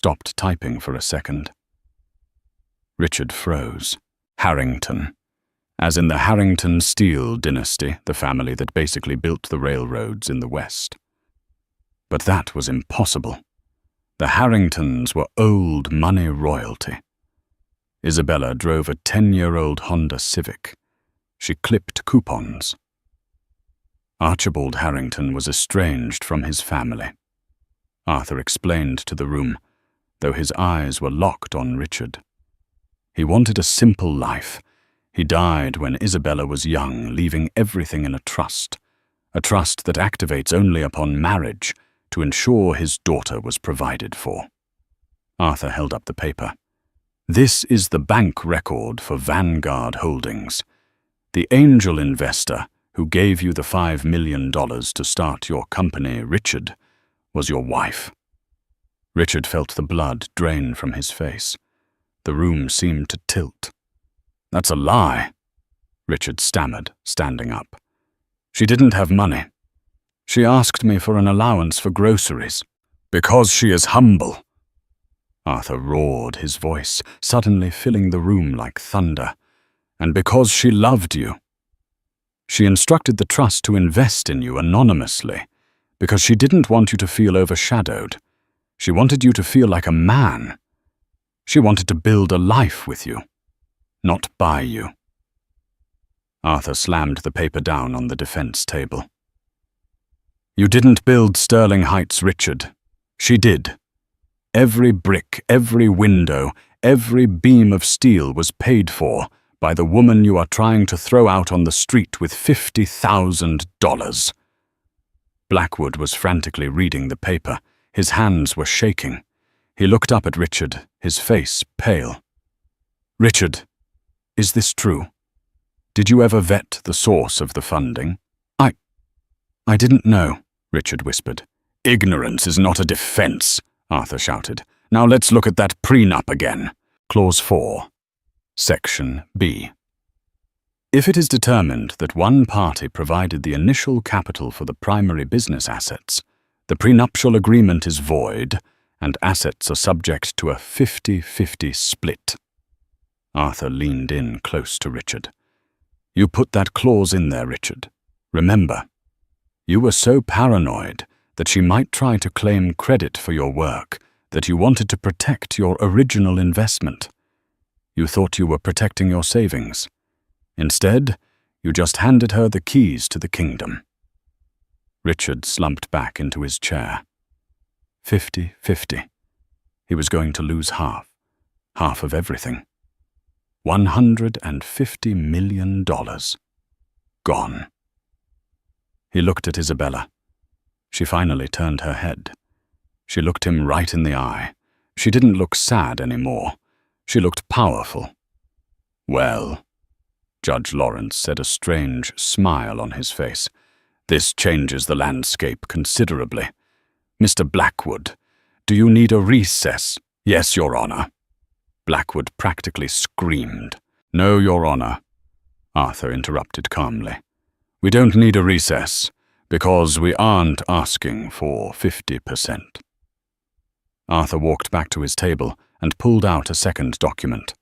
stopped typing for a second. Richard froze. Harrington. As in the Harrington Steel dynasty, the family that basically built the railroads in the West. But that was impossible. The Harringtons were old money royalty. Isabella drove a 10-year-old Honda Civic. She clipped coupons. Archibald Harrington was estranged from his family. Arthur explained to the room, though his eyes were locked on Richard. He wanted a simple life. He died when Isabella was young, leaving everything in a trust that activates only upon marriage to ensure his daughter was provided for. Arthur held up the paper. This is the bank record for Vanguard Holdings. The angel investor who gave you the $5 million to start your company, Richard, was your wife. Richard felt the blood drain from his face. The room seemed to tilt. That's a lie, Richard stammered, standing up. She didn't have money. She asked me for an allowance for groceries. Because she is humble. Arthur roared, his voice suddenly filling the room like thunder. And because she loved you. She instructed the trust to invest in you anonymously, because she didn't want you to feel overshadowed. She wanted you to feel like a man. She wanted to build a life with you, not by you. Arthur slammed the paper down on the defense table. You didn't build Sterling Heights, Richard. She did. Every brick, every window, every beam of steel was paid for by the woman you are trying to throw out on the street with $50,000. Blackwood was frantically reading the paper. His hands were shaking. He looked up at Richard, his face pale. Richard, is this true? Did you ever vet the source of the funding? I didn't know, Richard whispered. Ignorance is not a defense, Arthur shouted. Now let's look at that prenup again. Clause 4. Section B. If it is determined that one party provided the initial capital for the primary business assets, the prenuptial agreement is void, and assets are subject to a 50-50 split. Arthur leaned in close to Richard. You put that clause in there, Richard. Remember, you were so paranoid that she might try to claim credit for your work that you wanted to protect your original investment. You thought you were protecting your savings. Instead, you just handed her the keys to the kingdom. Richard slumped back into his chair. 50-50. He was going to lose half of everything. $150 million. Gone. He looked at Isabella. She finally turned her head. She looked him right in the eye. She didn't look sad anymore. She looked powerful. Well, Judge Lawrence said, a strange smile on his face. This changes the landscape considerably. Mr. Blackwood, do you need a recess? Yes, Your Honor. Blackwood practically screamed. No, Your Honor, Arthur interrupted calmly. We don't need a recess, because we aren't asking for 50%. Arthur walked back to his table and pulled out a second document.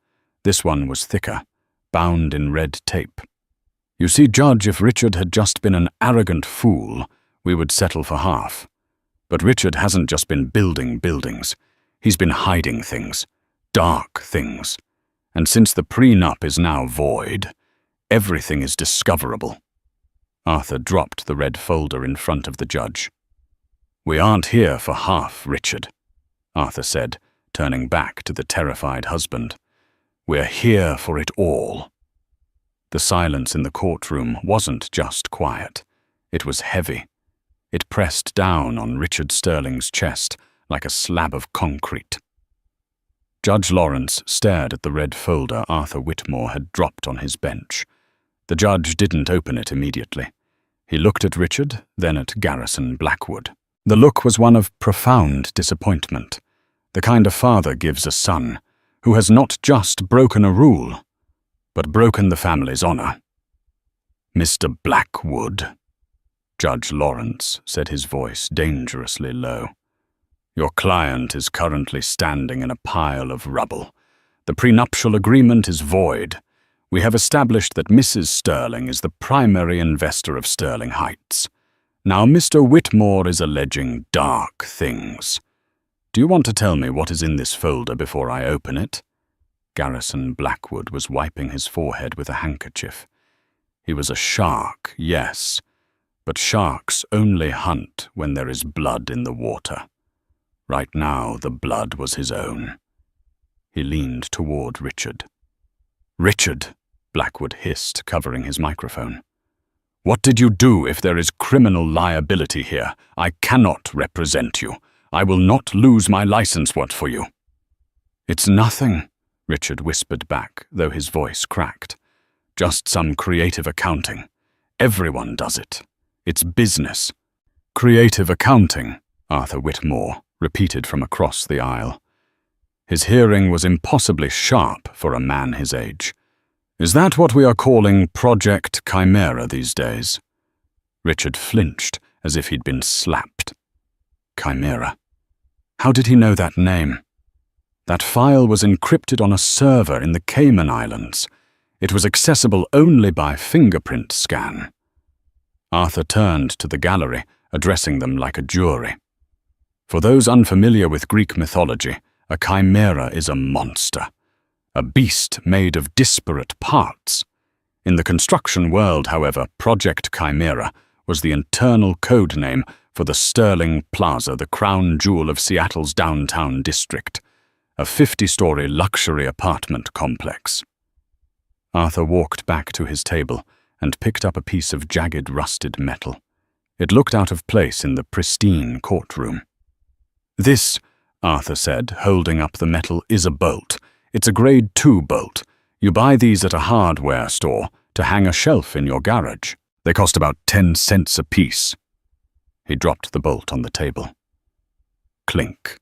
This one was thicker, bound in red tape. You see, Judge, if Richard had just been an arrogant fool, we would settle for half. But Richard hasn't just been building buildings. He's been hiding things, dark things. And since the prenup is now void, everything is discoverable. Arthur dropped the red folder in front of the judge. We aren't here for half, Richard, Arthur said, turning back to the terrified husband. We're here for it all. The silence in the courtroom wasn't just quiet. It was heavy. It pressed down on Richard Sterling's chest like a slab of concrete. Judge Lawrence stared at the red folder Arthur Whitmore had dropped on his bench. The judge didn't open it immediately. He looked at Richard, then at Garrison Blackwood. The look was one of profound disappointment, the kind a father gives a son who has not just broken a rule, but broken the family's honor. Mr. Blackwood, Judge Lawrence said, his voice dangerously low. Your client is currently standing in a pile of rubble. The prenuptial agreement is void. We have established that Mrs. Sterling is the primary investor of Sterling Heights. Now Mr. Whitmore is alleging dark things. Do you want to tell me what is in this folder before I open it?" Garrison Blackwood was wiping his forehead with a handkerchief. He was a shark, yes, but sharks only hunt when there is blood in the water. Right now, the blood was his own. He leaned toward Richard. "Richard," Blackwood hissed, covering his microphone. "What did you do if there is criminal liability here? I cannot represent you. I will not lose my license for you." "It's nothing," Richard whispered back, though his voice cracked. "Just some creative accounting. Everyone does it. It's business." "Creative accounting," Arthur Whitmore repeated from across the aisle. His hearing was impossibly sharp for a man his age. "Is that what we are calling Project Chimera these days?" Richard flinched as if he'd been slapped. Chimera. How did he know that name? That file was encrypted on a server in the Cayman Islands. It was accessible only by fingerprint scan. Arthur turned to the gallery, addressing them like a jury. For those unfamiliar with Greek mythology, a chimera is a monster, a beast made of disparate parts. In the construction world, however, Project Chimera was the internal code name for the Sterling Plaza, the crown jewel of Seattle's downtown district, a 50-story luxury apartment complex. Arthur walked back to his table and picked up a piece of jagged, rusted metal. It looked out of place in the pristine courtroom. "This," Arthur said, holding up the metal, "is a bolt. It's a grade 2 bolt. You buy these at a hardware store to hang a shelf in your garage. They cost about 10 cents a piece." He dropped the bolt on the table. Clink.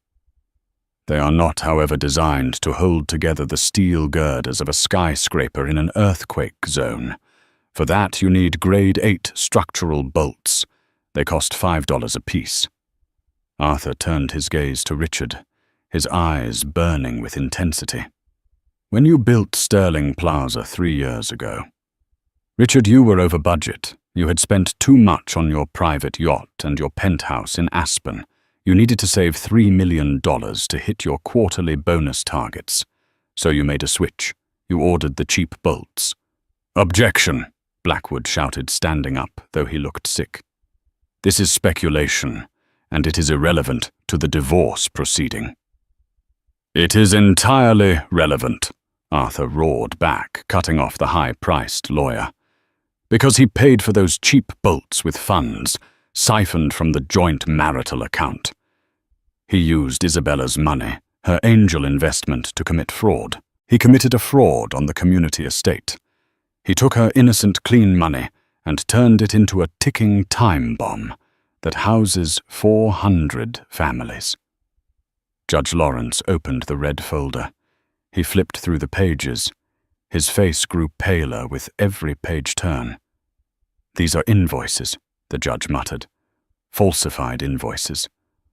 They are not, however, designed to hold together the steel girders of a skyscraper in an earthquake zone. For that, you need grade 8 structural bolts. They cost $5 a piece. Arthur turned his gaze to Richard, his eyes burning with intensity. "When you built Sterling Plaza 3 years ago, Richard, you were over budget. You had spent too much on your private yacht and your penthouse in Aspen. You needed to save $3 million to hit your quarterly bonus targets. So you made a switch. You ordered the cheap bolts." "Objection," Blackwood shouted, standing up, though he looked sick. "This is speculation, and it is irrelevant to the divorce proceeding." "It is entirely relevant," Arthur roared back, cutting off the high-priced lawyer. "Because he paid for those cheap bolts with funds siphoned from the joint marital account. He used Isabella's money, her angel investment, to commit fraud. He committed a fraud on the community estate. He took her innocent, clean money and turned it into a ticking time bomb that houses 400 families." Judge Lawrence opened the red folder. He flipped through the pages. His face grew paler with every page turn. "These are invoices," the judge muttered. "Falsified invoices.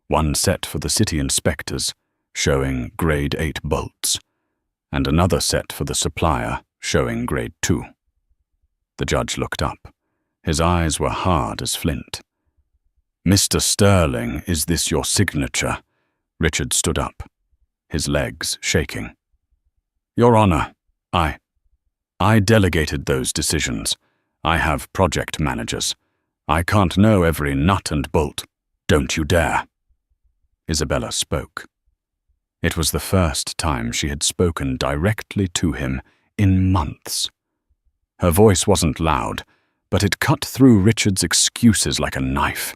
One set for the city inspectors, showing grade 8 bolts, and another set for the supplier, showing grade 2. The judge looked up. His eyes were hard as flint. "Mr. Sterling, is this your signature?" Richard stood up, his legs shaking. "Your Honor, I delegated those decisions. I have project managers. I can't know every nut and bolt. Don't you dare." Isabella spoke. It was the first time she had spoken directly to him in months. Her voice wasn't loud, but it cut through Richard's excuses like a knife.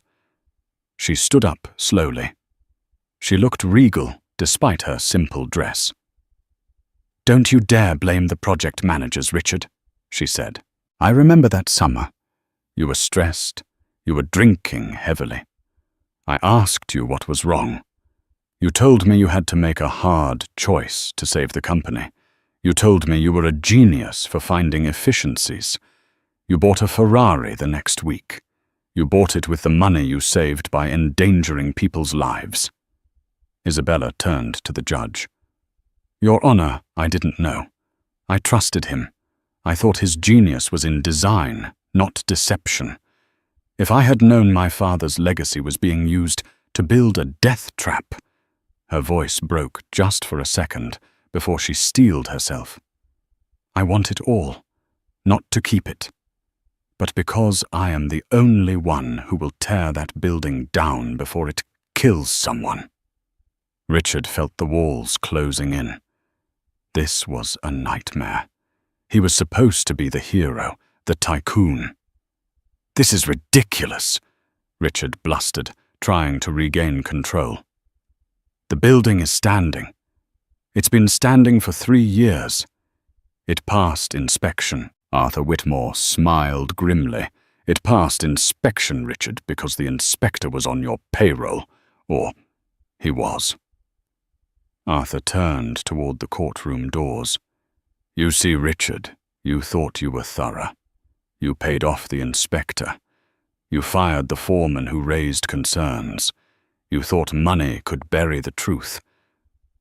She stood up slowly. She looked regal despite her simple dress. "Don't you dare blame the project managers, Richard," she said. "I remember that summer. You were stressed. You were drinking heavily. I asked you what was wrong. You told me you had to make a hard choice to save the company. You told me you were a genius for finding efficiencies. You bought a Ferrari the next week. You bought it with the money you saved by endangering people's lives." Isabella turned to the judge. "Your Honor, I didn't know. I trusted him. I thought his genius was in design, not deception. If I had known my father's legacy was being used to build a death trap—" Her voice broke just for a second before she steeled herself. "I want it all, not to keep it, but because I am the only one who will tear that building down before it kills someone." Richard felt the walls closing in. This was a nightmare. He was supposed to be the hero, the tycoon. "This is ridiculous," Richard blustered, trying to regain control. "The building is standing. It's been standing for 3 years. It passed inspection." Arthur Whitmore smiled grimly. "It passed inspection, Richard, because the inspector was on your payroll. Or he was." Arthur turned toward the courtroom doors. "You see, Richard, you thought you were thorough. You paid off the inspector. You fired the foreman who raised concerns. You thought money could bury the truth.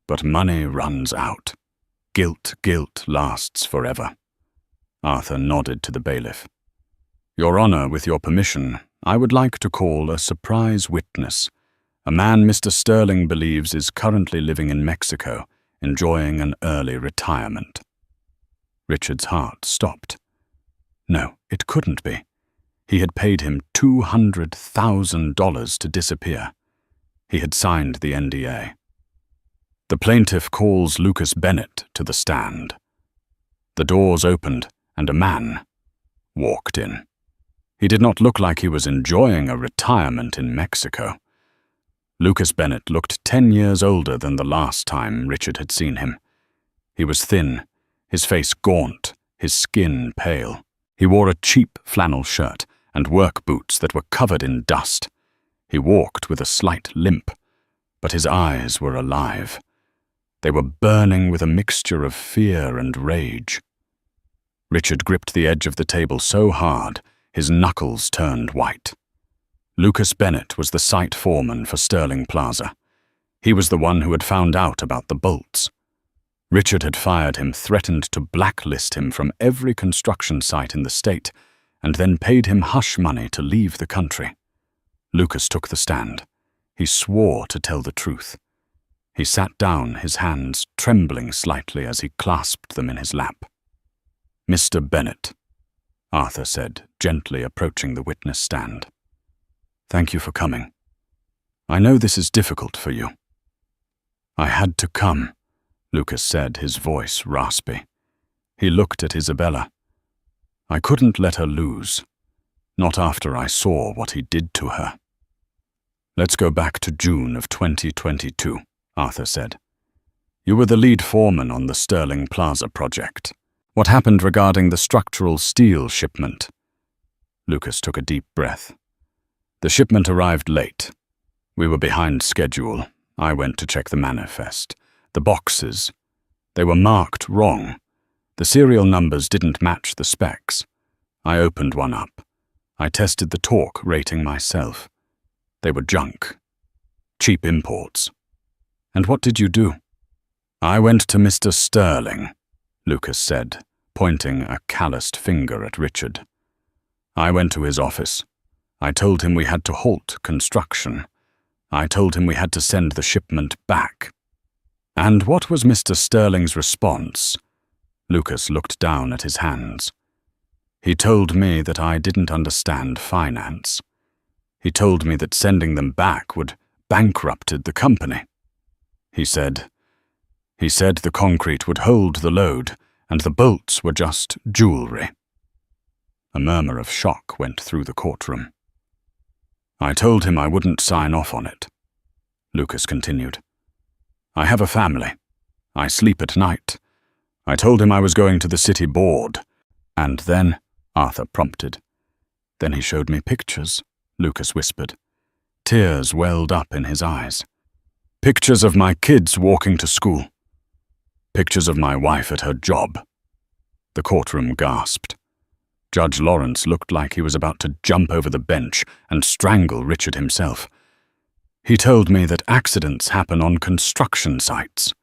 But money runs out. Guilt lasts forever." Arthur nodded to the bailiff. "Your Honor, with your permission, I would like to call a surprise witness, a man Mr. Sterling believes is currently living in Mexico, enjoying an early retirement." Richard's heart stopped. No, it couldn't be. He had paid him $200,000 to disappear. He had signed the NDA. The plaintiff calls Lucas Bennett to the stand. The doors opened, and a man walked in. He did not look like he was enjoying a retirement in Mexico. Lucas Bennett looked 10 years older than the last time Richard had seen him. He was thin, his face gaunt, his skin pale. He wore a cheap flannel shirt and work boots that were covered in dust. He walked with a slight limp, but his eyes were alive. They were burning with a mixture of fear and rage. Richard gripped the edge of the table so hard, his knuckles turned white. Lucas Bennett was the site foreman for Sterling Plaza. He was the one who had found out about the bolts. Richard had fired him, threatened to blacklist him from every construction site in the state, and then paid him hush money to leave the country. Lucas took the stand. He swore to tell the truth. He sat down, his hands trembling slightly as he clasped them in his lap. "Mr. Bennett," Arthur said, gently approaching the witness stand. "Thank you for coming. I know this is difficult for you." "I had to come," Lucas said, his voice raspy. He looked at Isabella. "I couldn't let her lose, not after I saw what he did to her." "Let's go back to June of 2022, Arthur said. "You were the lead foreman on the Sterling Plaza project. What happened regarding the structural steel shipment?" Lucas took a deep breath. "The shipment arrived late. We were behind schedule. I went to check the manifest. The boxes, they were marked wrong. The serial numbers didn't match the specs. I opened one up. I tested the torque rating myself. They were junk. Cheap imports." "And what did you do?" "I went to Mr. Sterling," Lucas said, pointing a calloused finger at Richard. "I went to his office. I told him we had to halt construction. I told him we had to send the shipment back." "And what was Mr. Sterling's response?" Lucas looked down at his hands. "He told me that I didn't understand finance. He told me that sending them back would bankrupted the company. He said the concrete would hold the load, and the bolts were just jewelry." A murmur of shock went through the courtroom. "I told him I wouldn't sign off on it," Lucas continued. "I have a family. I sleep at night. I told him I was going to the city board. And then," Arthur prompted. "Then he showed me pictures," Lucas whispered. Tears welled up in his eyes. "Pictures of my kids walking to school. Pictures of my wife at her job." The courtroom gasped. Judge Lawrence looked like he was about to jump over the bench and strangle Richard himself. He told me that accidents happen on construction sites,